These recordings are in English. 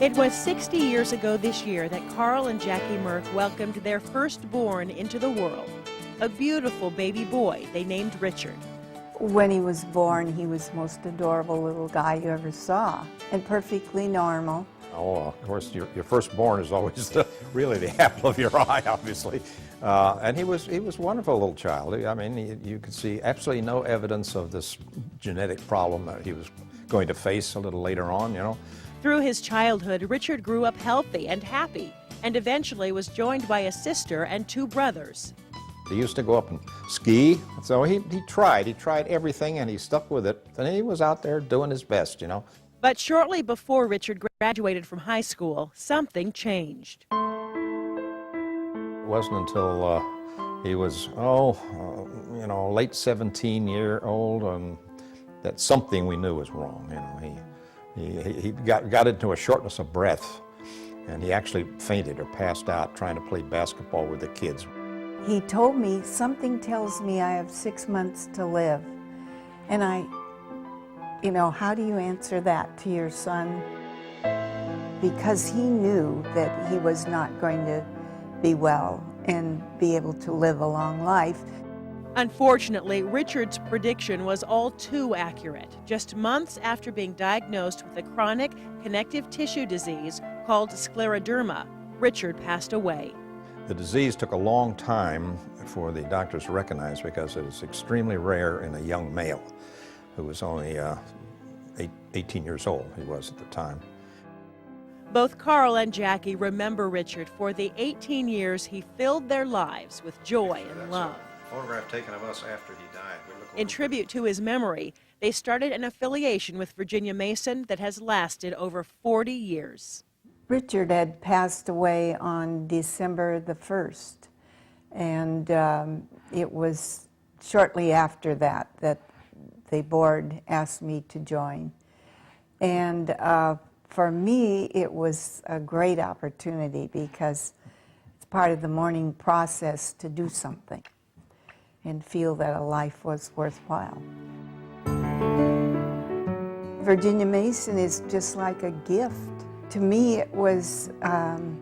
It was 60 years ago this year that Carl and Jacki Meurk welcomed their firstborn into the world, a beautiful baby boy they named Richard. When he was born, he was the most adorable little guy you ever saw, and perfectly normal. Oh, of course, your firstborn is always really the apple of your eye, obviously. And he was a wonderful little child. I mean, you could see absolutely no evidence of this genetic problem that he was going to face a little later on, you know. Through his childhood, Richard grew up healthy and happy, and eventually was joined by a sister and two brothers. He used to go up and ski, so he tried everything, and he stuck with it. And he was out there doing his best, you know. But shortly before Richard graduated from high school, something changed. It wasn't until he was, late 17-year-old, that something we knew was wrong. You know, he got into a shortness of breath, and he actually fainted or passed out trying to play basketball with the kids. He told me, something tells me I have 6 months to live. And how do you answer that to your son? Because he knew that he was not going to be well and be able to live a long life. Unfortunately, Richard's prediction was all too accurate. Just months after being diagnosed with a chronic connective tissue disease called scleroderma, Richard passed away. The disease took a long time for the doctors to recognize because it was extremely rare in a young male who was only 18 years old, he was at the time. Both Carl and Jacki remember Richard for the 18 years he filled their lives with joy and love. Photograph taken of us after he died. In tribute to his memory, they started an affiliation with Virginia Mason that has lasted over 40 years. Richard had passed away on December the 1st, and it was shortly after that the board asked me to join. And for me, it was a great opportunity because it's part of the mourning process to do something and feel that a life was worthwhile. Virginia Mason is just like a gift. To me, it was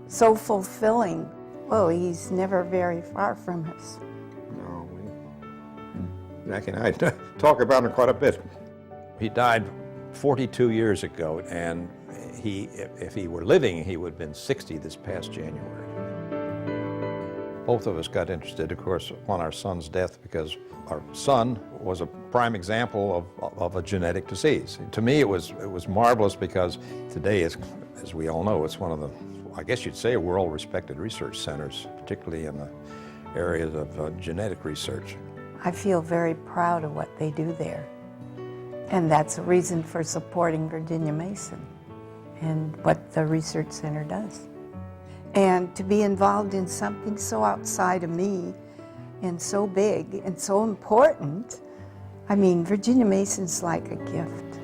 so fulfilling. Well, he's never very far from us. No, Jacki and I talk about him quite a bit. He died 42 years ago, and if he were living, he would have been 60 this past January. Both of us got interested, of course, upon our son's death because our son was a prime example of a genetic disease. To me, it was marvelous because today, as we all know, it's one of the, I guess you'd say, world-respected research centers, particularly in the areas of genetic research. I feel very proud of what they do there. And that's a reason for supporting Virginia Mason and what the research center does. And to be involved in something so outside of me and so big and so important, I mean, Virginia Mason's like a gift.